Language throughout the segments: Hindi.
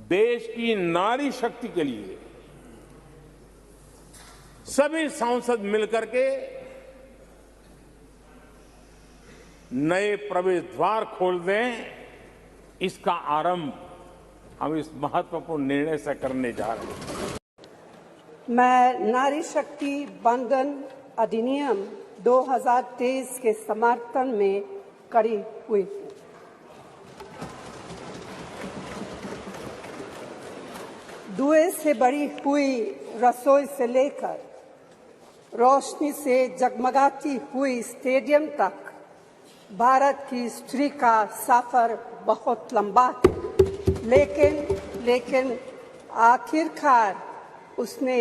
देश की नारी शक्ति के लिए सभी सांसद मिलकर के नए प्रवेश द्वार खोल दें, इसका आरंभ हम इस महत्वपूर्ण निर्णय से करने जा रहे हैं। मैं नारी शक्ति बंधन अधिनियम 2023 के समर्थन में खड़ी हुई हूँ। धुएं से भरी हुई रसोई से लेकर रोशनी से जगमगाती हुई स्टेडियम तक भारत की स्त्री का सफर बहुत लंबा है, लेकिन आखिरकार उसने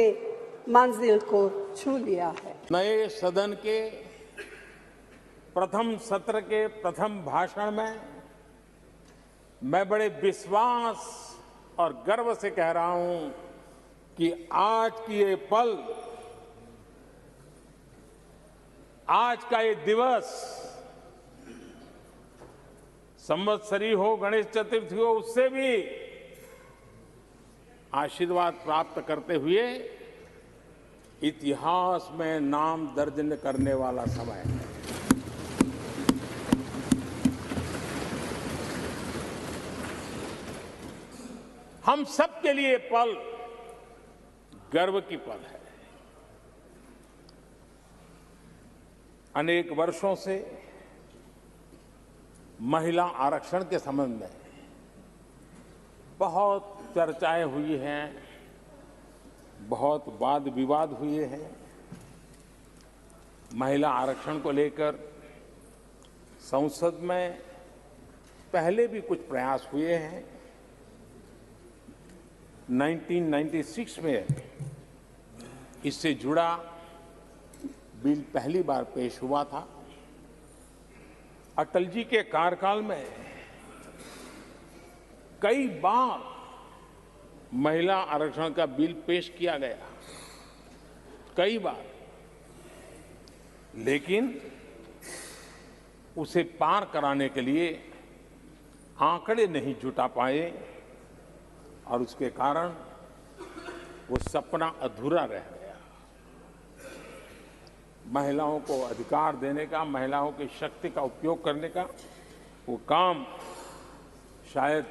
मंजिल को छू लिया है। नए सदन के प्रथम सत्र के प्रथम भाषण में मैं बड़े विश्वास और गर्व से कह रहा हूं कि आज की ये पल, आज का ये दिवस संवत्सरी हो, गणेश चतुर्थी हो, उससे भी आशीर्वाद प्राप्त करते हुए इतिहास में नाम दर्ज करने वाला समय है। हम सब के लिए पल गर्व की पल है। अनेक वर्षों से महिला आरक्षण के संबंध में बहुत चर्चाएं हुई हैं, बहुत वाद विवाद हुए हैं। महिला आरक्षण को लेकर संसद में पहले भी कुछ प्रयास हुए हैं। 1996 में इससे जुड़ा बिल पहली बार पेश हुआ था। अटल जी के कार्यकाल में कई बार महिला आरक्षण का बिल पेश किया गया, कई बार, लेकिन उसे पार कराने के लिए आंकड़े नहीं जुटा पाए और उसके कारण वो सपना अधूरा रह गया। महिलाओं को अधिकार देने का, महिलाओं की शक्ति का उपयोग करने का वो काम, शायद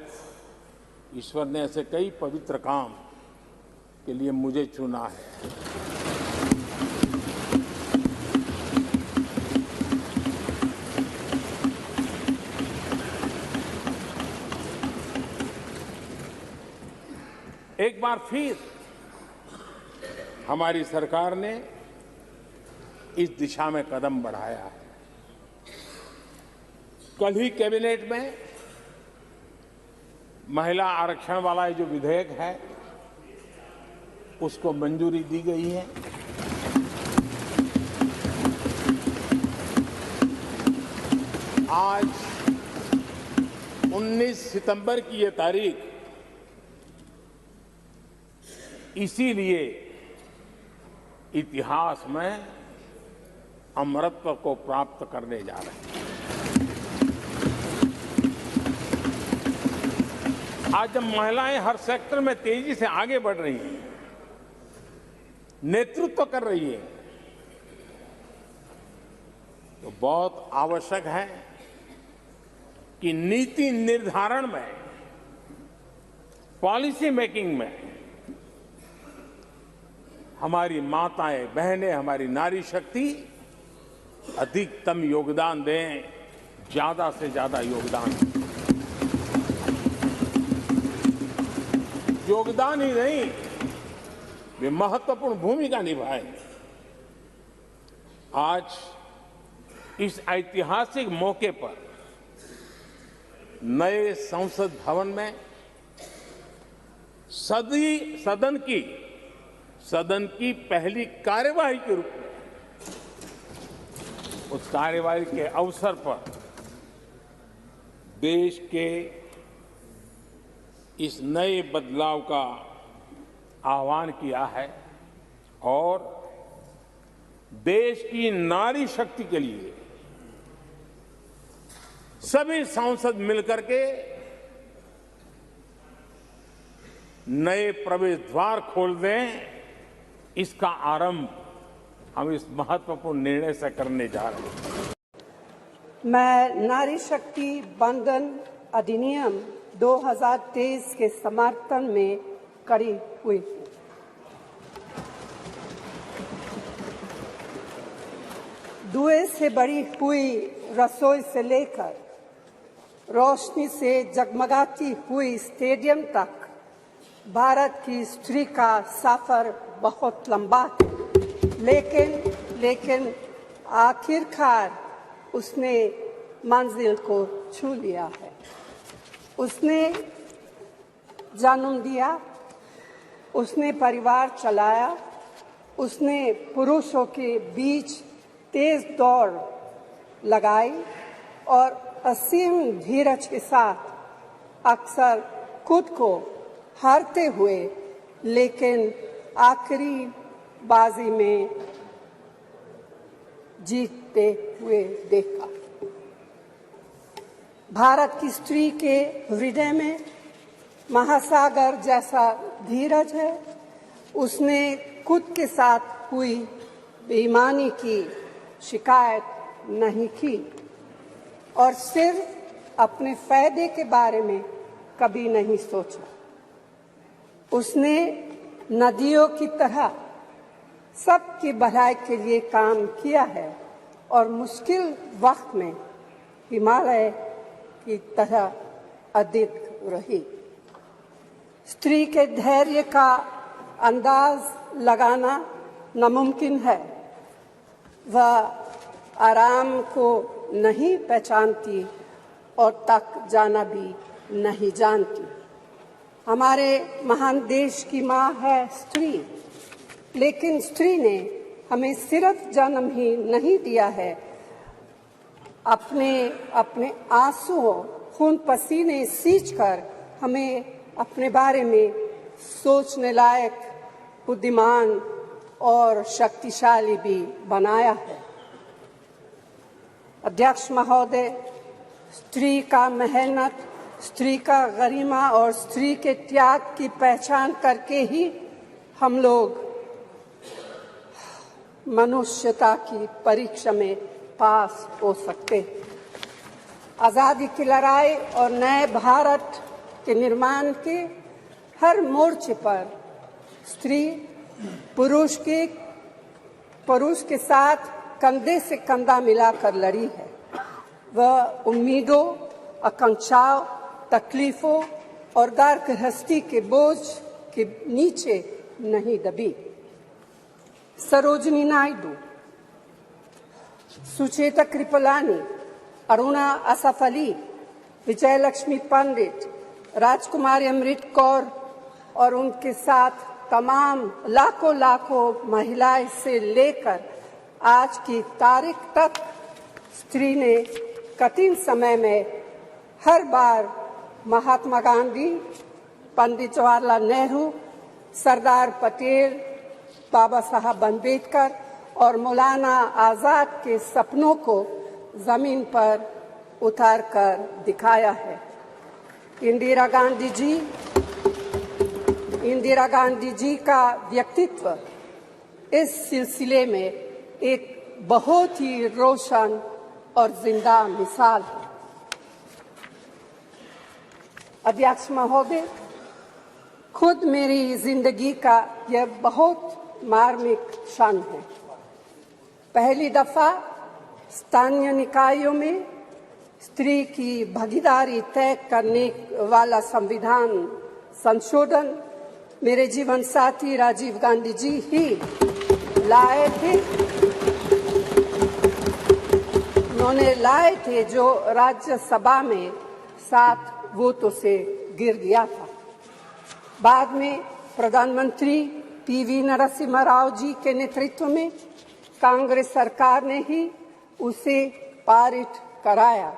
ईश्वर ने ऐसे कई पवित्र काम के लिए मुझे चुना है। एक बार फिर हमारी सरकार ने इस दिशा में कदम बढ़ाया है। कल ही कैबिनेट में महिला आरक्षण वाला जो विधेयक है उसको मंजूरी दी गई है। आज 19 सितंबर की ये तारीख इसीलिए इतिहास में अमरत्व को प्राप्त करने जा रहे हैं। आज जब महिलाएं हर सेक्टर में तेजी से आगे बढ़ रही हैं, नेतृत्व कर रही हैं, तो बहुत आवश्यक है कि नीति निर्धारण में, पॉलिसी मेकिंग में हमारी माताएं, बहनें, हमारी नारी शक्ति अधिकतम योगदान दें, ज्यादा से ज्यादा योगदान दें। योगदान ही नहीं, वे महत्वपूर्ण भूमिका निभाएं। आज इस ऐतिहासिक मौके पर नए संसद भवन में सदन की पहली कार्यवाही के रूप में, उस कार्यवाही के अवसर पर देश के इस नए बदलाव का आह्वान किया है और देश की नारी शक्ति के लिए सभी सांसद मिलकर के नए प्रवेश द्वार खोल दें, इसका आरंभ हम इस महत्वपूर्ण निर्णय से करने जा रहे हैं। मैं नारी शक्ति बंधन अधिनियम 2023 के समर्थन में खड़ी हुई हूँ। धुएं से भरी हुई रसोई से लेकर रोशनी से जगमगाती हुई स्टेडियम तक भारत की स्त्री का सफर बहुत लंबा है, लेकिन आखिरकार उसने मंजिल को छू लिया है। उसने जन्म दिया, उसने परिवार चलाया, उसने पुरुषों के बीच तेज दौड़ लगाई और असीम धीरज के साथ अक्सर खुद को हारते हुए लेकिन आखिरी बाजी में जीतते हुए देखा। भारत की स्त्री के हृदय में महासागर जैसा धीरज है। उसने खुद के साथ हुई बेईमानी की शिकायत नहीं की और सिर्फ अपने फायदे के बारे में कभी नहीं सोचा। उसने नदियों की तरह सबकी भलाई के लिए काम किया है और मुश्किल वक्त में हिमालय की तरह अडिग रही। स्त्री के धैर्य का अंदाज लगाना नामुमकिन है। वह आराम को नहीं पहचानती और तक जाना भी नहीं जानती। हमारे महान देश की माँ है स्त्री, लेकिन स्त्री ने हमें सिर्फ जन्म ही नहीं दिया है, अपने आंसुओं खून पसीने सींचकर हमें अपने बारे में सोचने लायक, बुद्धिमान और शक्तिशाली भी बनाया है। अध्यक्ष महोदय, स्त्री का मेहनत, स्त्री का गरिमा और स्त्री के त्याग की पहचान करके ही हम लोग मनुष्यता की परीक्षा में पास हो सकते हैं। आज़ादी की लड़ाई और नए भारत के निर्माण के हर मोर्चे पर स्त्री पुरुष के साथ कंधे से कंधा मिलाकर लड़ी है। वह उम्मीदों, आकांक्षाओं, तकलीफों और घर गृहस्थी के बोझ के नीचे नहीं दबी। सरोजिनी नायडू, सुचेता कृपलानी, अरुणा असफ अली, विजयलक्ष्मी पंडित, राजकुमारी अमृत कौर और उनके साथ तमाम लाखों महिलाएं से लेकर आज की तारीख तक स्त्री ने कठिन समय में हर बार महात्मा गांधी, पंडित जवाहरलाल नेहरू, सरदार पटेल, बाबा साहब अम्बेडकर और मौलाना आजाद के सपनों को जमीन पर उतार कर दिखाया है। इंदिरा गांधी जी का व्यक्तित्व इस सिलसिले में एक बहुत ही रोशन और जिंदा मिसाल है। अध्यक्ष महोदय, खुद मेरी जिंदगी का यह बहुत मार्मिक क्षण है। पहली दफा स्थानीय निकायों में स्त्री की भागीदारी तय करने वाला संविधान संशोधन मेरे जीवन साथी राजीव गांधी जी ही लाए थे। उन्होंने लाए थे जो राज्यसभा में 7 वोटों से गिर गया था। बाद में प्रधानमंत्री पीवी नरसिम्हा राव जी के नेतृत्व में कांग्रेस सरकार ने ही उसे पारित कराया।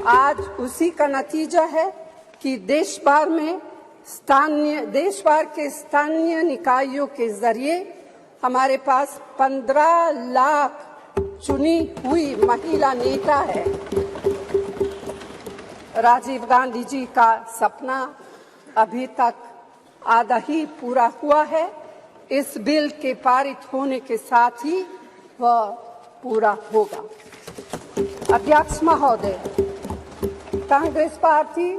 आज उसी का नतीजा है कि देश भर के स्थानीय निकायों के जरिए हमारे पास 15 लाख चुनी हुई महिला नेता है। राजीव गांधी जी का सपना अभी तक आधा ही पूरा हुआ है। इस बिल के पारित होने के साथ ही वह पूरा होगा। अध्यक्ष महोदय, कांग्रेस पार्टी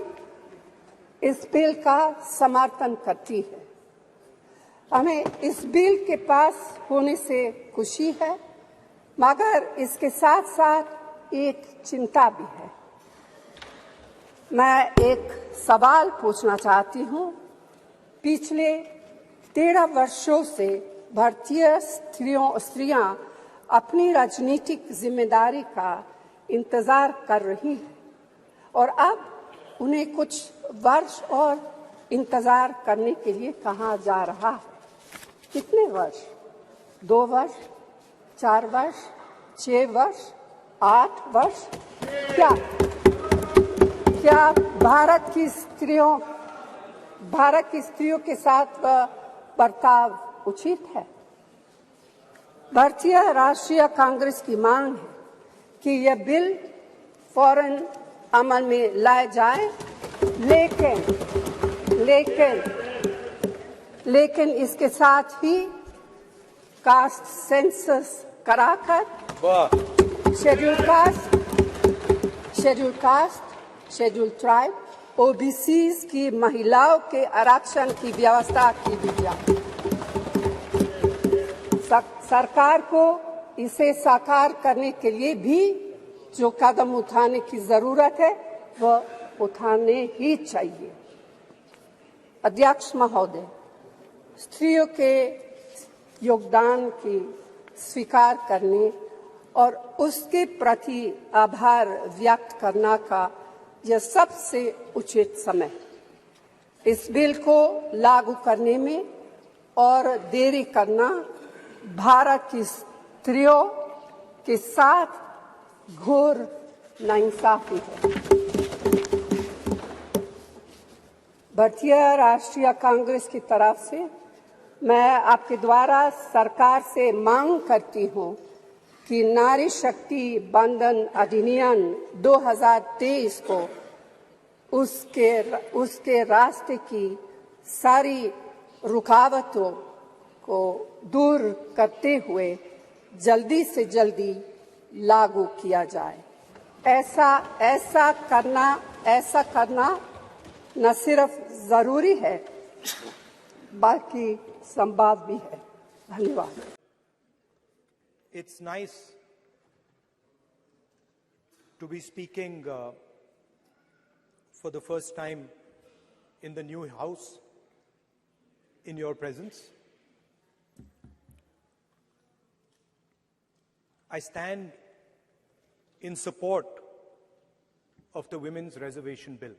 इस बिल का समर्थन करती है। हमें इस बिल के पास होने से खुशी है, मगर इसके साथ साथ एक चिंता भी है। मैं एक सवाल पूछना चाहती हूँ। पिछले 13 वर्षों से भारतीय स्त्रियां अपनी राजनीतिक जिम्मेदारी का इंतजार कर रही हैं और अब उन्हें कुछ वर्ष और इंतजार करने के लिए कहा जा रहा है। कितने वर्ष? 2 वर्ष, 4 वर्ष, 6 वर्ष, 8 वर्ष? क्या भारत की स्त्रियों के साथ बर्ताव उचित है? भारतीय राष्ट्रीय कांग्रेस की मांग है कि यह बिल फौरन अमल में लाया जाए, लेकिन इसके साथ ही कास्ट सेंसस कराकर schedule caste, schedule tribe, OBCs की महिलाओं के आरक्षण की व्यवस्था की भी जाए। सरकार को इसे साकार करने के लिए भी जो कदम उठाने की जरूरत है वह उठाने ही चाहिए। अध्यक्ष महोदय, स्त्रियों के योगदान की स्वीकार करने और उसके प्रति आभार व्यक्त करना का यह सबसे उचित समय। इस बिल को लागू करने में और देरी करना भारत की स्त्रियों के साथ घोर नाइंसाफी है। भारतीय राष्ट्रीय कांग्रेस की तरफ से मैं आपके द्वारा सरकार से मांग करती हूं कि नारी शक्ति बंधन अधिनियम 2023 को उसके रास्ते की सारी रुकावटों को दूर करते हुए जल्दी से जल्दी लागू किया जाए। ऐसा करना न सिर्फ जरूरी है बल्कि संभव भी है। धन्यवाद। It's nice to be speaking for the first time in the new house in your presence. I stand in support of the Women's Reservation Bill.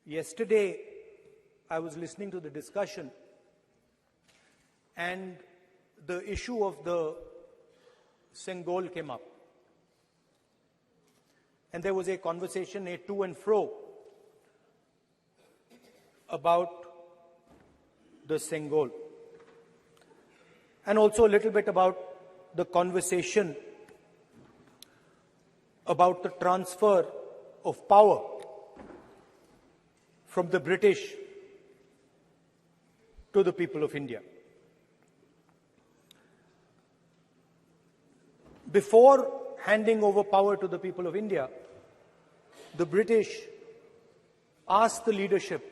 Yesterday, I was listening to the discussion, and the issue of the Sengol came up. And there was a conversation, a to and fro, about the Sengol. And also a little bit about the conversation about the transfer of power from the British to the people of India. Before handing over power to the people of India, the British asked the leadership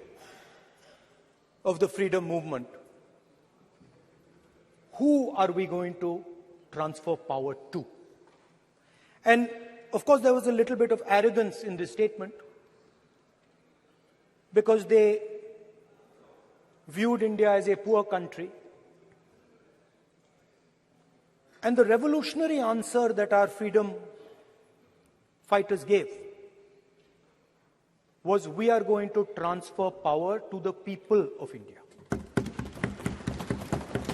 of the freedom movement, who are we going to transfer power to? And of course there was a little bit of arrogance in this statement, because they viewed India as a poor country. And the revolutionary answer that our freedom fighters gave was, we are going to transfer power to the people of India.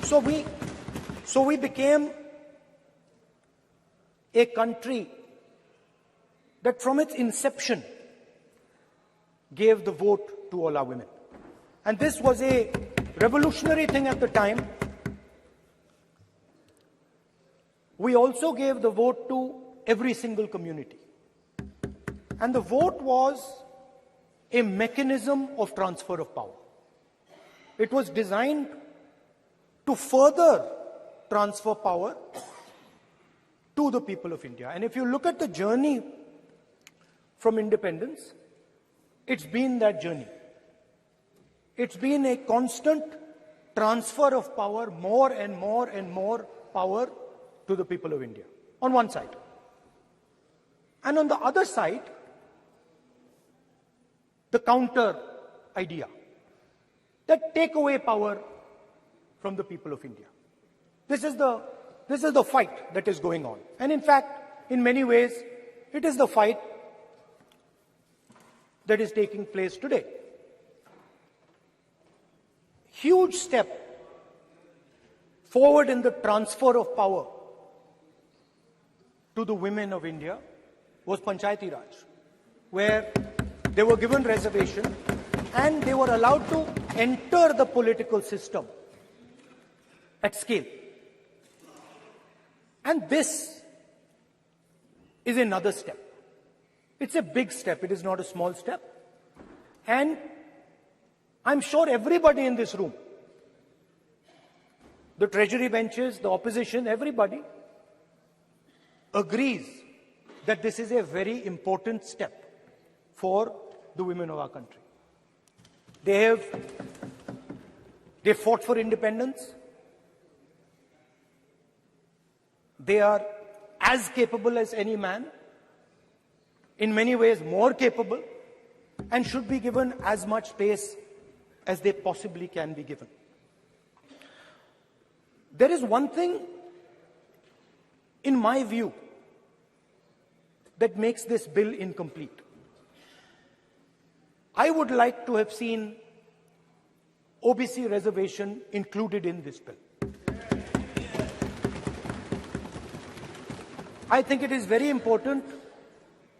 So we became a country that from its inception gave the vote to all our women. And this was a revolutionary thing at the time. we also gave the vote to every single community. And the vote was a mechanism of transfer of power. It was designed to further transfer power to the people of India. And if you look at the journey from independence, it's been that journey. It's been a constant transfer of power, more and more and more power to the people of India, on one side. And on the other side, the counter idea that take away power from the people of India. This is the fight that is going on. And in fact, in many ways, it is the fight that is taking place today. Huge step forward in the transfer of power to the women of India was Panchayati Raj, where they were given reservation and they were allowed to enter the political system at scale. And this is another step. It's a big step. It is not a small step. And I'm sure everybody in this room, the treasury benches, the opposition, everybody agrees that this is a very important step for the women of our country. They fought for independence. They are as capable as any man, in many ways more capable, and should be given as much space as they possibly can be given. There is one thing, in my view, that makes this bill incomplete. I would like to have seen OBC reservation included in this bill. I think it is very important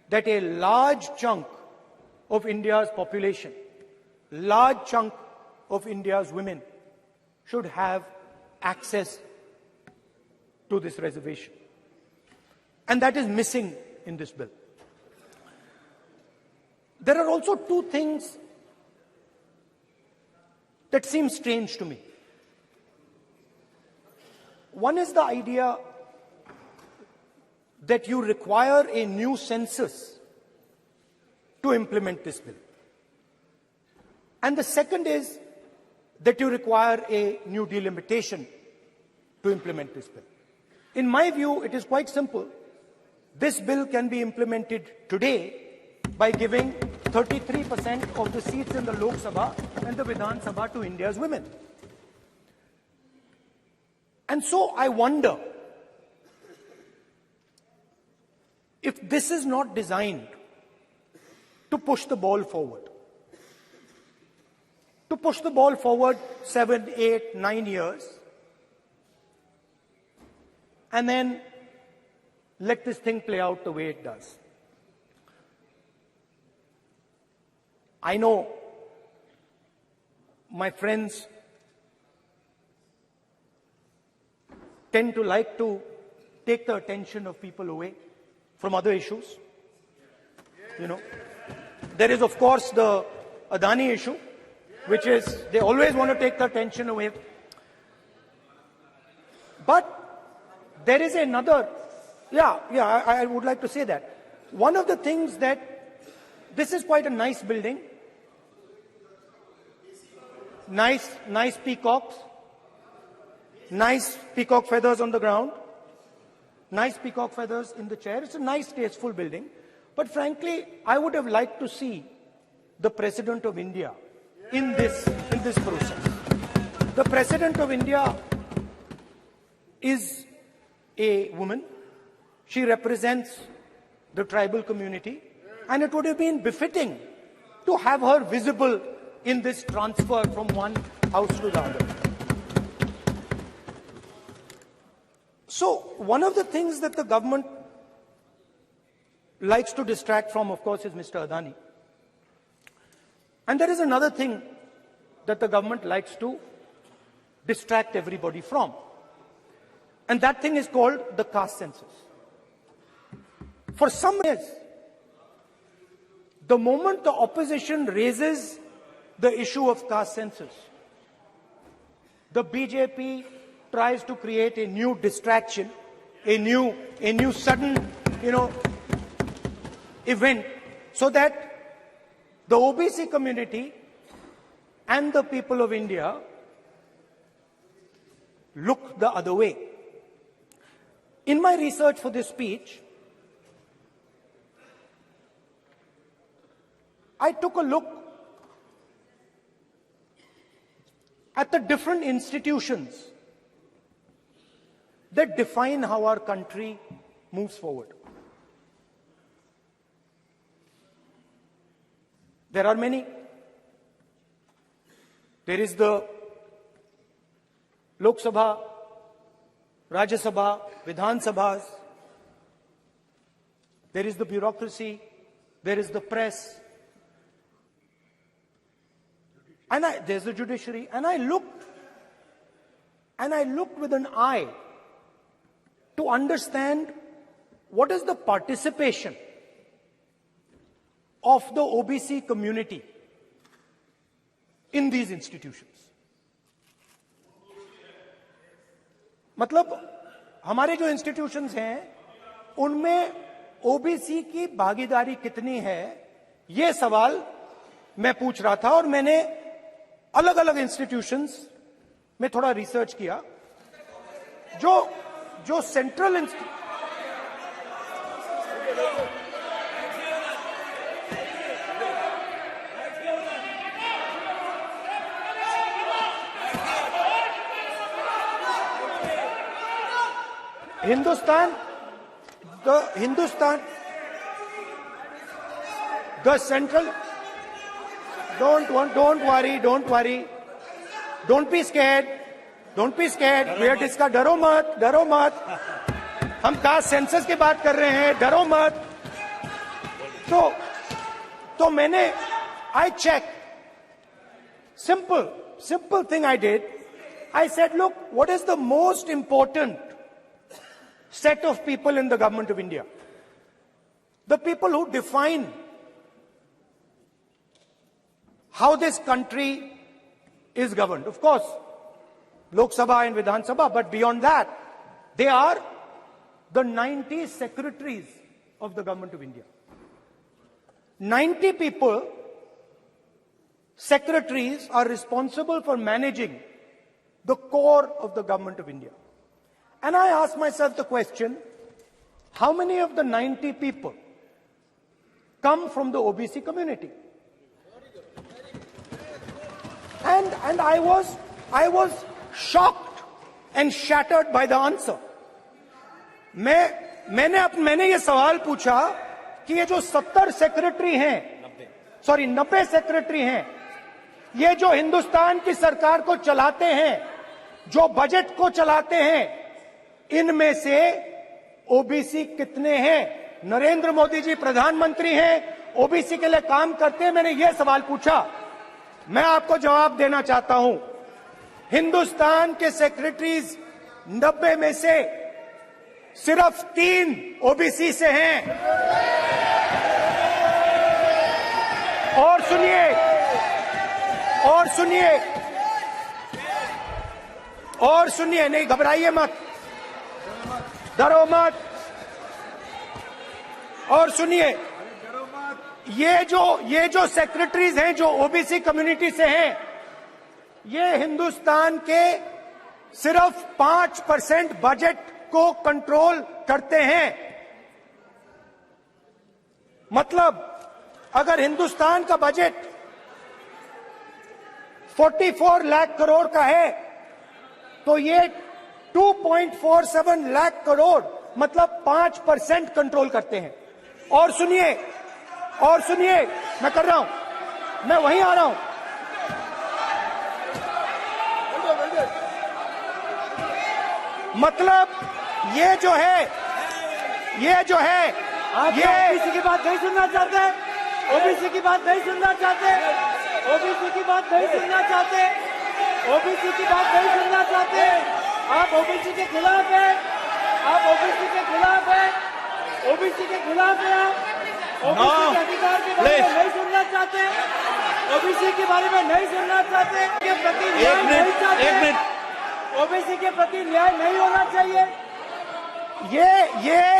that a large chunk of India's population, large chunk of India's women should have access to this reservation. And that is missing in this bill. There are also two things that seem strange to me. One is the idea that you require a new census to implement this bill. And the second is that you require a new delimitation to implement this bill. In my view, it is quite simple. This bill can be implemented today by giving 33% of the seats in the Lok Sabha and the Vidhan Sabha to India's women. And so I wonder if this is not designed to push the ball forward. To push the ball forward 7, 8, 9 years, and then let this thing play out the way it does. I know my friends tend to like to take the attention of people away from other issues. You know, there is of course the Adani issue, which is they always want to take the attention away. But there is another, I would like to say that. One of the things that, this is quite a nice building, nice peacocks, nice peacock feathers on the ground, nice peacock feathers in the chair. It's a nice, tasteful building. But frankly, I would have liked to see the President of India in this process. The President of India is a woman. She represents the tribal community, and it would have been befitting to have her visible in this transfer from one house to the other. So, one of the things that the government likes to distract from, of course, is Mr. Adani. And there is another thing that the government likes to distract everybody from. And that thing is called the caste census. For some years, the moment the opposition raises the issue of caste census, the BJP tries to create a new distraction, a new sudden, event, so that the OBC community and the people of India look the other way. In my research for this speech, I took a look at the different institutions that define how our country moves forward. There are many. There is the Lok Sabha, Rajya Sabha, Vidhan Sabhas. There is the bureaucracy. There is the press. And there's the judiciary. And I looked with an eye to understand what is the participation of the OBC community in these institutions. मतलब हमारे जो इंस्टीट्यूशंस हैं उनमें ओबीसी की भागीदारी कितनी है, ये सवाल मैं पूछ रहा था और मैंने अलग अलग इंस्टीट्यूशंस में थोड़ा रिसर्च किया. जो central the central, don't worry, don't be scared, we are discussing, डरो मत, हम कास्ट सेंसस की बात कर रहे हैं, डरो मत. तो मैंने, I checked, simple thing I did. I said, look, what is the most important set of people in the government of India? The people who define how this country is governed. Of course, Lok Sabha and Vidhan Sabha, but beyond that, they are the 90 secretaries of the government of India. 90 people, secretaries, are responsible for managing the core of the government of India. And I asked myself the question, how many of the 90 people come from the OBC community? And I was shocked and shattered by the answer. मैंने ये सवाल पूछा कि ये जो 90 सेक्रेटरी हैं, ये जो हिंदुस्तान की सरकार को चलाते हैं, जो बजट को चलाते हैं, इनमें से ओबीसी कितने हैं? नरेंद्र मोदी जी प्रधानमंत्री हैं, ओबीसी के लिए काम करते हैं. मैंने ये सवाल पूछा. मैं आपको जवाब देना चाहता हूं, हिंदुस्तान के सेक्रेटरीज 90 में से सिर्फ 3 ओबीसी से हैं. और सुनिए, नहीं घबराइए मत, डरो मत. और सुनिए, ये जो सेक्रेटरीज हैं जो ओबीसी कम्युनिटी से हैं, ये हिंदुस्तान के सिर्फ 5% बजट को कंट्रोल करते हैं. मतलब अगर हिंदुस्तान का बजट 44 लाख करोड़ का है, तो ये 2.47 लाख करोड़ मतलब 5% कंट्रोल करते हैं. और सुनिए, मैं कर रहा हूं, मैं वहीं आ रहा हूं. मतलब ये जो है आप ओबीसी की बात नहीं सुनना चाहते, ओबीसी की बात नहीं सुनना चाहते, ओबीसी की बात नहीं सुनना चाहते, ओबीसी की बात नहीं सुनना चाहते. आप ओबीसी के खिलाफ है, आप ओबीसी के खिलाफ है, ओबीसी के खिलाफ है, आप ओबीसी के अधिकार के बारे में नहीं सुनना चाहते, ओबीसी के बारे में नहीं सुनना चाहते, के प्रति न्याय नहीं चाहते, ओबीसी के प्रति न्याय नहीं होना चाहिए। ये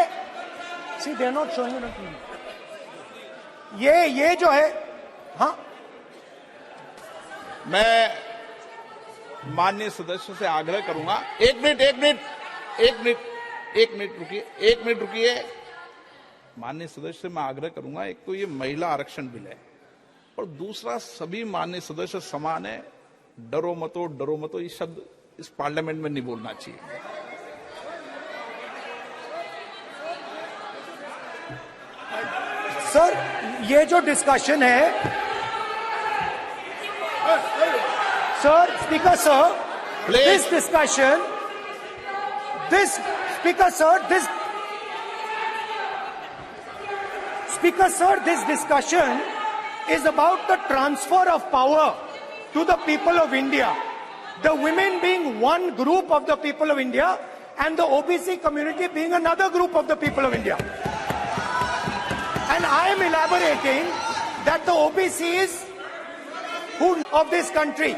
सी दे नॉट शोइंग ये जो है, हाँ, मैं माननीय सदस्यों से आग्रह करूंगा, एक मिनट रुकिए। माननीय सदस्य से मैं आग्रह करूंगा, एक तो ये महिला आरक्षण बिल है और दूसरा सभी माननीय सदस्य समान है। डरो मतो ये शब्द इस पार्लियामेंट में नहीं बोलना चाहिए। सर, ये जो डिस्कशन है, sir, speaker sir, this discussion, this discussion is about the transfer of power to the people of India. The women being one group of the people of India and the OBC community being another group of the people of India. And I am elaborating that the OBCs of this country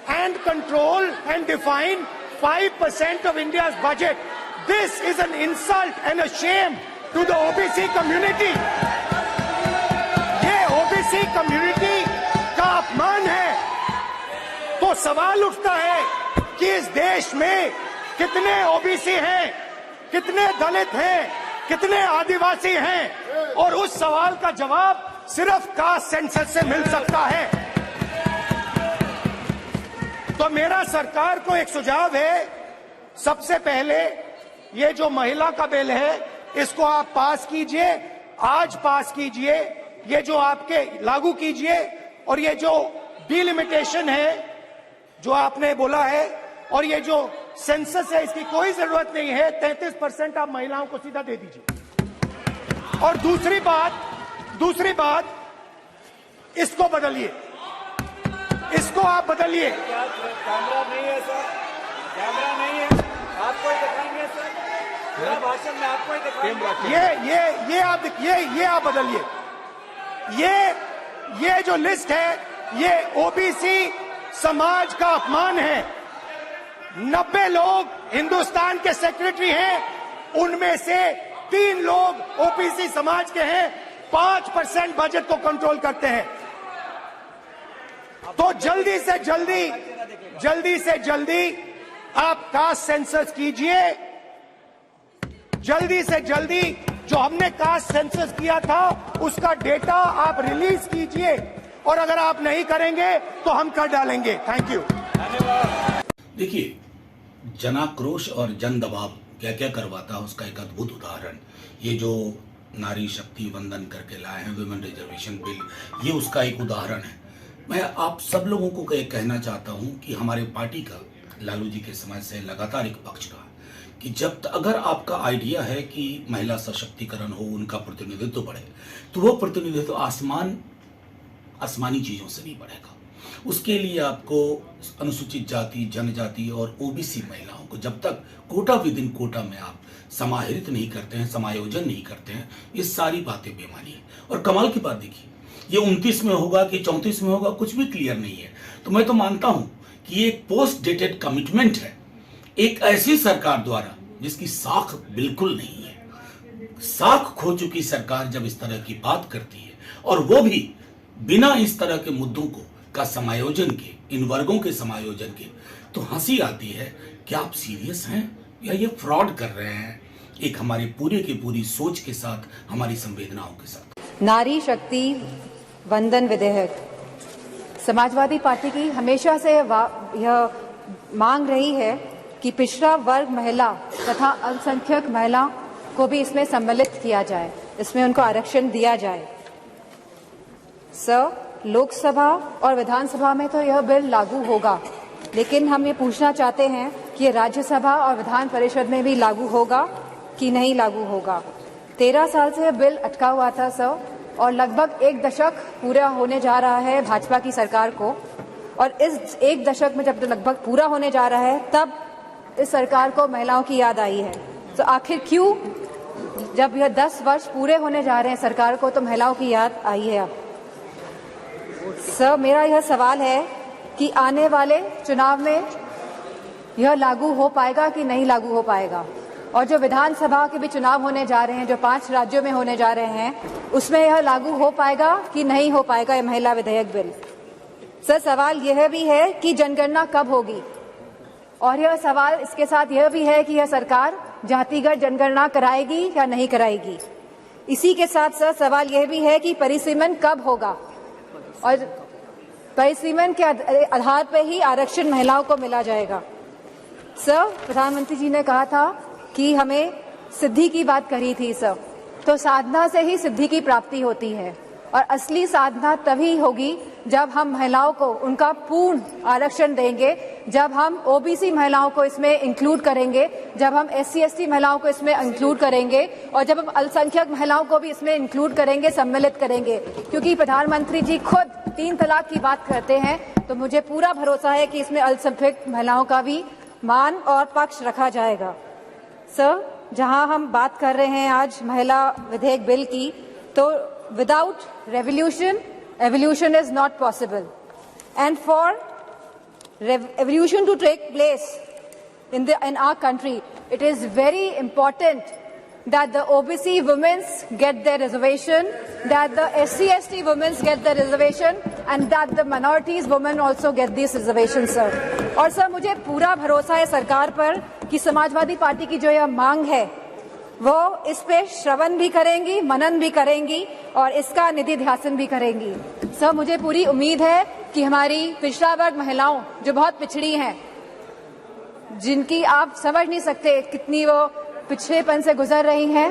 and control and define 5% of India's budget. This is an insult and a shame to the OBC community. ये OBC community का अपमान है। तो सवाल उठता है कि इस देश में कितने OBC हैं, कितने दलित हैं, कितने आदिवासी हैं, और उस सवाल का जवाब सिर्फ कास्ट सेंसस से मिल सकता है। तो मेरा सरकार को एक सुझाव है, सबसे पहले ये जो महिला का बिल है इसको आप पास कीजिए, आज पास कीजिए, ये जो आपके लागू कीजिए, और ये जो डिलिमिटेशन है जो आपने बोला है, और ये जो सेंसस है इसकी कोई जरूरत नहीं है, 33% आप महिलाओं को सीधा दे दीजिए। और दूसरी बात इसको बदलिए, इसको आप बदलिए। कैमरा नहीं है सर, कैमरा नहीं है, आपको ही दिखाएंगे सर, पूरा भाषण में आपको ही दिखाएंगे। ये आप बदलिए। ये जो लिस्ट है ये ओबीसी समाज का अपमान है। 90 लोग हिंदुस्तान के सेक्रेटरी हैं, उनमें से 3 लोग ओबीसी समाज के हैं, 5% बजट को कंट्रोल करते हैं। तो जल्दी से जल्दी आप कास्ट सेंसस कीजिए, जल्दी से जल्दी जो हमने कास्ट सेंसस किया था उसका डेटा आप रिलीज कीजिए, और अगर आप नहीं करेंगे तो हम कर डालेंगे। Thank you. देखिए, जनाक्रोश और जन दबाव क्या क्या करवाता है उसका एक अद्भुत उदाहरण ये जो नारी शक्ति वंदन करके लाए हैं वुमेन रिजर्वेशन बिल, ये उसका एक उदाहरण है। मैं आप सब लोगों को कहना चाहता हूं कि हमारे पार्टी का लालू जी के समय से लगातार एक पक्ष रहा कि जब अगर आपका आइडिया है कि महिला सशक्तिकरण हो, उनका प्रतिनिधित्व बढ़े, तो वो प्रतिनिधित्व आसमानी चीज़ों से नहीं बढ़ेगा। उसके लिए आपको अनुसूचित जाति, जनजाति और ओबीसी महिलाओं को जब तक कोटा विद इन कोटा में आप समाहित नहीं करते हैं, समायोजन नहीं करते हैं, ये सारी बातें बेमानी है। और कमाल की बात देखिए, ये 29 में होगा कि 34 में होगा, कुछ भी क्लियर नहीं है। तो मैं तो मानता हूं कि ये एक पोस्ट डेटेड कमिटमेंट है एक ऐसी सरकार द्वारा जिसकी साख बिल्कुल नहीं है। साख खो चुकी सरकार जब इस तरह की बात करती है, और वो भी बिना इस तरह के मुद्दों का समायोजन के, इन वर्गों के समायोजन के, तो हंसी आती है। क्या आप सीरियस हैं या ये फ्रॉड कर रहे हैं एक हमारे पूरे की पूरी सोच के साथ, हमारी संवेदनाओं के साथ। नारी शक्ति वंदन विधेयक समाजवादी पार्टी की हमेशा से यह मांग रही है कि पिछड़ा वर्ग महिला तथा अल्पसंख्यक महिला को भी इसमें सम्मिलित किया जाए, इसमें उनको आरक्षण दिया जाए। लोकसभा और विधानसभा में तो यह बिल लागू होगा, लेकिन हम ये पूछना चाहते हैं कि राज्यसभा और विधान परिषद में भी लागू होगा कि नहीं लागू होगा। 13 साल से यह बिल अटका हुआ था सर, और लगभग 1 दशक पूरा होने जा रहा है भाजपा की सरकार को, और इस 1 दशक में जब लगभग पूरा होने जा रहा है तब इस सरकार को महिलाओं की याद आई है। तो आखिर क्यों, जब यह 10 वर्ष पूरे होने जा रहे हैं सरकार को, तो महिलाओं की याद आई है अब? सर, मेरा यह सवाल है कि आने वाले चुनाव में यह लागू हो पाएगा कि नहीं लागू हो पाएगा, और जो विधानसभा के भी चुनाव होने जा रहे हैं, जो 5 राज्यों में होने जा रहे हैं, उसमें यह लागू हो पाएगा कि नहीं हो पाएगा यह महिला विधेयक बिल? सर, सवाल यह भी है कि जनगणना कब होगी, और यह सवाल इसके साथ यह भी है कि यह सरकार जातिगत जनगणना कराएगी या नहीं कराएगी। इसी के साथ सर सवाल यह भी है कि परिसीमन कब होगा, और परिसीमन के आधार पर ही आरक्षण महिलाओं को मिला जाएगा। सर, प्रधानमंत्री जी ने कहा था कि हमें सिद्धि की बात करी थी सर, तो साधना से ही सिद्धि की प्राप्ति होती है, और असली साधना तभी होगी जब हम महिलाओं को उनका पूर्ण आरक्षण देंगे, जब हम ओबीसी महिलाओं को इसमें इंक्लूड करेंगे, जब हम SC/ST महिलाओं को इसमें इंक्लूड करेंगे, और जब हम अल्पसंख्यक महिलाओं को भी इसमें इंक्लूड करेंगे, सम्मिलित करेंगे। क्योंकि प्रधानमंत्री जी खुद 3 तलाक की बात करते हैं, तो मुझे पूरा भरोसा है कि इसमें अल्पसंख्यक महिलाओं का भी मान और पक्ष रखा जाएगा। सर, जहां हम बात कर रहे हैं आज महिला विधेयक बिल की, तो without revolution, evolution is not possible. And for evolution to take place in our country, it is very important that the OBC women get their reservation, that the SC/ST women get their reservation, and that the minorities women also get these reservations, sir. और सर, मुझे पूरा भरोसा है सरकार पर कि समाजवादी पार्टी की जो यह मांग है, वो इस पे श्रवण भी करेंगी, मनन भी करेंगी, और इसका निधि ध्यासन भी करेंगी। सर, मुझे पूरी उम्मीद है कि हमारी पिछड़ा वर्ग महिलाओं जो बहुत पिछड़ी हैं, जिनकी आप समझ नहीं सकते कितनी वो पिछड़ेपन से गुजर रही हैं,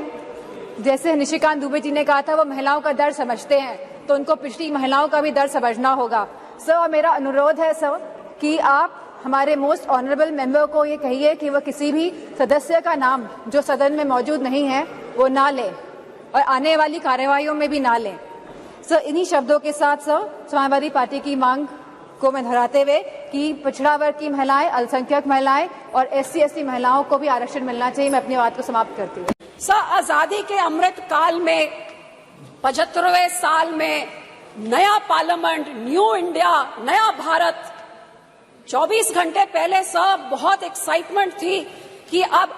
जैसे निशिकांत दुबे जी ने कहा था वो महिलाओं का दर्द समझते हैं, तो उनको पिछड़ी महिलाओं का भी दर्द समझना होगा। सर, और मेरा अनुरोध है सर कि आप हमारे मोस्ट ऑनरेबल मेंबर को ये कहिए कि वह किसी भी सदस्य का नाम जो सदन में मौजूद नहीं है वो ना लें, और आने वाली कार्यवाहियों में भी ना लें। सर, इन्हीं शब्दों के साथ सर समाजवादी पार्टी की मांग को मैं दोहराते हुए कि पिछड़ा वर्ग की महिलाएं, अल्पसंख्यक महिलाएं और SC/ST महिलाओं को भी आरक्षण मिलना चाहिए, मैं अपनी बात को समाप्त करती हूँ। सर, आजादी के अमृत काल में 75वें साल में नया पार्लियामेंट, न्यू इंडिया, नया भारत, 24 घंटे पहले सब बहुत एक्साइटमेंट थी कि अब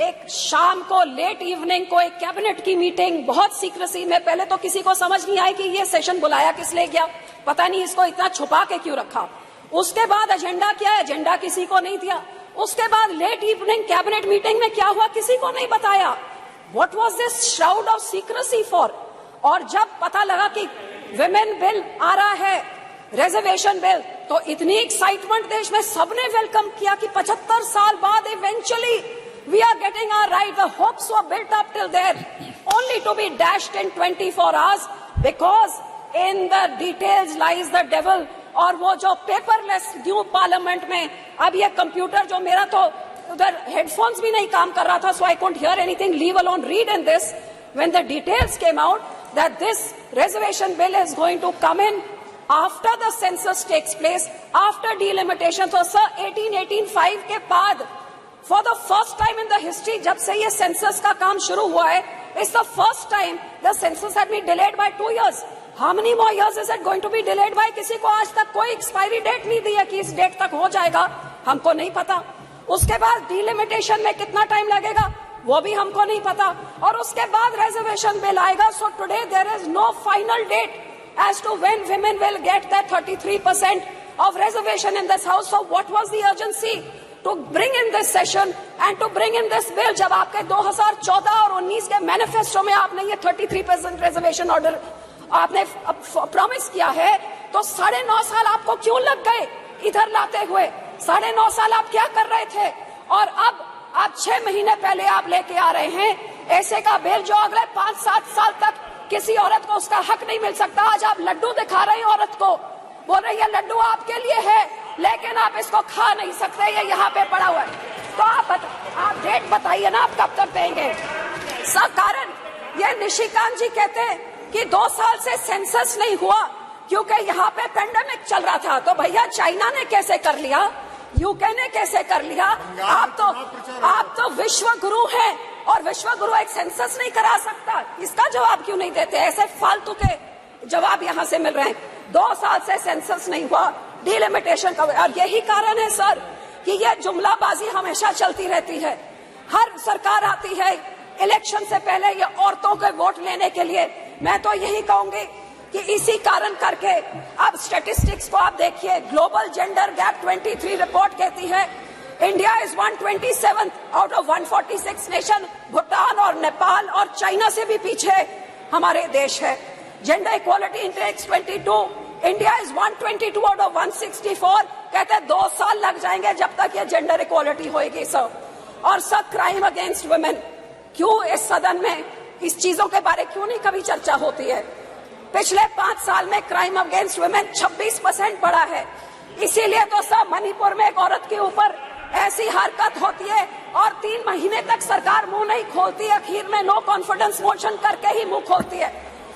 एक शाम को लेट इवनिंग को एक कैबिनेट की मीटिंग बहुत सीक्रेसी में, पहले तो किसी को समझ नहीं आई कि ये सेशन बुलाया किस लिए गया, पता नहीं इसको इतना छुपा के क्यों रखा। उसके बाद एजेंडा क्या है, एजेंडा किसी को नहीं दिया। उसके बाद लेट इवनिंग कैबिनेट मीटिंग में क्या हुआ किसी को नहीं बताया। What was this shroud of secrecy for? और जब पता लगा कि विमेन बिल आ रहा है, रिजर्वेशन बिल, तो इतनी एक्साइटमेंट देश में सबने वेलकम किया कि 75 साल बाद eventually we are getting our right. The hopes were built up till there only to be dashed in 24 hours because in the details lies the devil. और वो जो पेपरलेस न्यू पार्लियामेंट में, अब ये कंप्यूटर जो मेरा तो उधर हेडफोन्स भी नहीं काम कर रहा था, so I couldn't hear anything, leave alone read in this, when the details came out that this reservation bill is going to come in after the census takes place, after delimitation. So sir, 1885 के बाद for the first time in the history, जब से ये census का काम शुरू हुआ है, it's the first time the census had been delayed by 2 years. How many more years is it going to be delayed by? किसी को आज तक कोई expiry date नहीं दी है कि इस डेट तक हो जाएगा, हमको नहीं पता। उसके बाद delimitation में कितना टाइम लगेगा वो भी हमको नहीं पता, और उसके बाद reservation bill आएगा। So today there is no final date as to when women will get that 33% of reservation in this house. So what was the urgency to bring in this session and to bring in this bill? जब आपके 2014 और 19 के मैनिफेस्टो में आपने ये 33% रिजर्वेशन ऑर्डर आपने प्रॉमिस किया है, तो 9.5 साल आपको क्यों लग गए इधर लाते हुए? 9.5 साल आप क्या कर रहे थे? और अब आप 6 महीने पहले आप लेके आ रहे हैं ऐसे का बिल जो अगले 5-7 साल तक किसी औरत को उसका हक नहीं मिल सकता। आज आप लड्डू दिखा रहे हैं औरत को, बोल रहे हैं लड्डू आपके लिए है, लेकिन आप इसको खा नहीं सकते, ये यहाँ पे पड़ा हुआ है। तो आप डेट बताइए ना, आप कब तक देंगे? सब कारण ये निशिकांत जी कहते हैं कि 2 साल से सेंसस नहीं हुआ क्योंकि यहाँ पे पेंडेमिक चल रहा था। तो भैया चाइना ने कैसे कर लिया? यूके ने कैसे कर लिया? आप तो विश्व गुरु हैं और विश्व गुरु एक सेंसस नहीं करा सकता। इसका जवाब क्यों नहीं देते? ऐसे फालतू के जवाब यहाँ से मिल रहे हैं। 2 साल से सेंसस नहीं हुआ, डिलिमिटेशन का, और यही कारण है सर कि यह जुमलाबाजी हमेशा चलती रहती है। हर सरकार आती है इलेक्शन से पहले ये औरतों के वोट लेने के लिए। मैं तो यही कहूंगी कि इसी कारण करके अब स्टैटिस्टिक्स को आप देखिए, ग्लोबल जेंडर गैप 23 रिपोर्ट कहती है India is 127 out of 146 nation. Bhutan और नेपाल और चाइना से भी पीछे हमारे देश है। Gender equality index 22, India is 122 out of 164। कहते हैं 2 साल लग जाएंगे जब तक ये जेंडर इक्वालिटी होएगी सर। और सर, क्राइम अगेंस्ट वुमेन, क्यों इस सदन में इस चीजों के बारे क्यों नहीं कभी चर्चा होती है? पिछले 5 साल में क्राइम अगेंस्ट वुमेन 26% बढ़ा है। इसीलिए तो सब मणिपुर में एक औरत के ऊपर ऐसी हरकत होती है और 3 महीने तक सरकार मुंह नहीं खोलती, आखिर में नो कॉन्फिडेंस मोशन करके ही मुंह खोलती है।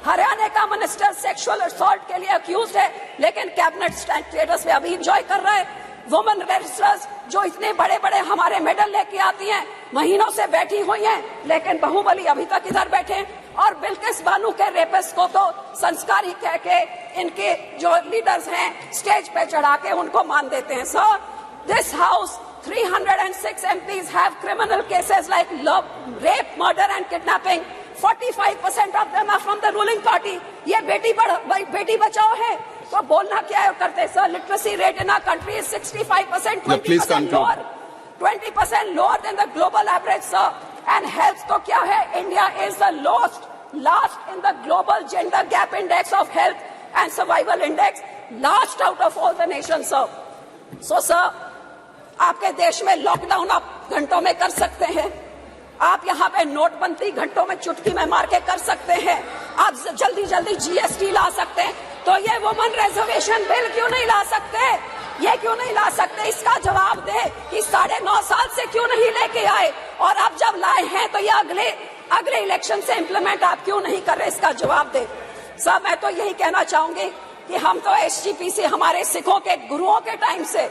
हरियाणा का मिनिस्टर सेक्सुअल असॉल्ट के लिए अक्यूज है, लेकिन कैबिनेट स्टेटस में अभी एंजॉय कर रहा है। वुमेन रेसलर्स जो इतने बड़े बड़े हमारे मेडल लेके आती हैं, महीनों से बैठी हुई हैं, लेकिन बाहुबली अभी तक इधर बैठे। और बिल्किस बानो के रेपिस्ट को तो संस्कारी कह के इनके जो लीडर्स हैं स्टेज पे चढ़ा के उनको मान देते हैं। Sir, this house 306 MPs have criminal cases like love, rape, murder and kidnapping. 45% of them are from the ruling party. ये बेटी बचाओ है तो बोलना क्या है करते sir? Literacy rate in our country is 65%, 20% lower than the global average sir. And health तो क्या है? India is the last in the global gender gap index of health and survival index, last out of all the nation sir. So sir, आपके देश में लॉकडाउन आप घंटों में कर सकते हैं, आप यहाँ पे नोटबंदी घंटों में चुटकी में मार के कर सकते हैं, आप जल्दी जल्दी GST ला सकते हैं, तो ये वुमेन रिजर्वेशन बिल क्यों नहीं ला सकते? ये क्यों नहीं ला सकते? इसका जवाब दे कि 9.5 साल से क्यों नहीं लेके आए, और अब जब लाए हैं तो ये अगले इलेक्शन से इम्प्लीमेंट आप क्यों नहीं कर रहे? इसका जवाब दे। सर, मैं तो यही कहना चाहूंगी कि हम तो SGPC हमारे सिखों के गुरुओं के टाइम से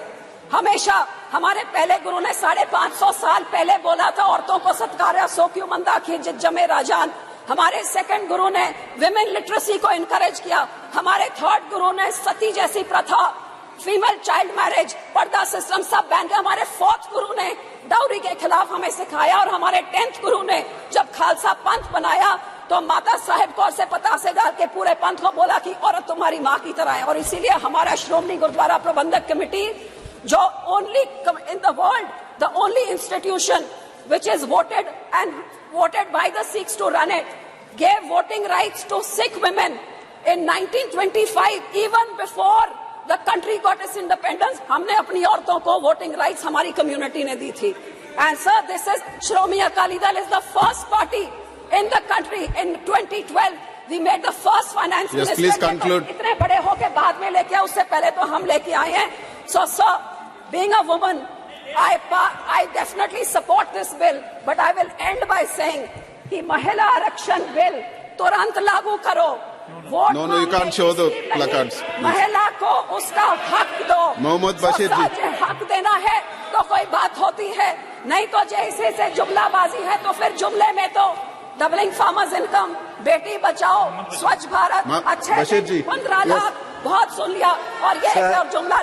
हमेशा, हमारे पहले गुरु ने 550 साल पहले बोला था औरतों को सत्कार्य सो क्यों मंदा खिज जमे राजान। हमारे सेकंड गुरु ने विमेन लिटरेसी को इनकरेज किया। हमारे थर्ड गुरु ने सती जैसी प्रथा, फीमेल चाइल्ड मैरिज, पर्दा सिस्टम सब बैन किया। हमारे फोर्थ गुरु ने डाउरी के खिलाफ हमें सिखाया, और हमारे 10th गुरु ने जब खालसा पंथ बनाया तो माता साहेब कौर से पतासे डाल के पूरे पंथ को बोला कि औरत तुम्हारी माँ की तरह है। और इसीलिए हमारा श्रोमणी गुरुद्वारा प्रबंधक कमेटी, जो only in the world, the only institution which is voted by the Sikhs to run it, gave voting rights to Sikh women in 1925, even before the country got its independence. हमने अपनी औरतों को voting rights हमारी community ने दी थी। And sir, this is Shromani Akali Dal is the first party in the country. In 2012, we made the first finance minister. Yes, please conclude. इतने बड़े होके बाद में लेके आए, उससे पहले तो हम लेके आए हैं। So sir, being a woman, I definitely support this bill, but I will end by saying कि महिला आरक्षण बिल तुरंत लागू करो। Vote No, you can't show the placards. महिला को उसका हक दो। मोहम्मद बशीर जी, हक देना है तो कोई बात होती है, नहीं तो जैसे से जुमलाबाजी है तो फिर जुमले में तो doubling farmers income, Beti Bachao, स्वच्छ भारत, अच्छे 15 लाख बहुत सुन लिया, और ये जुमला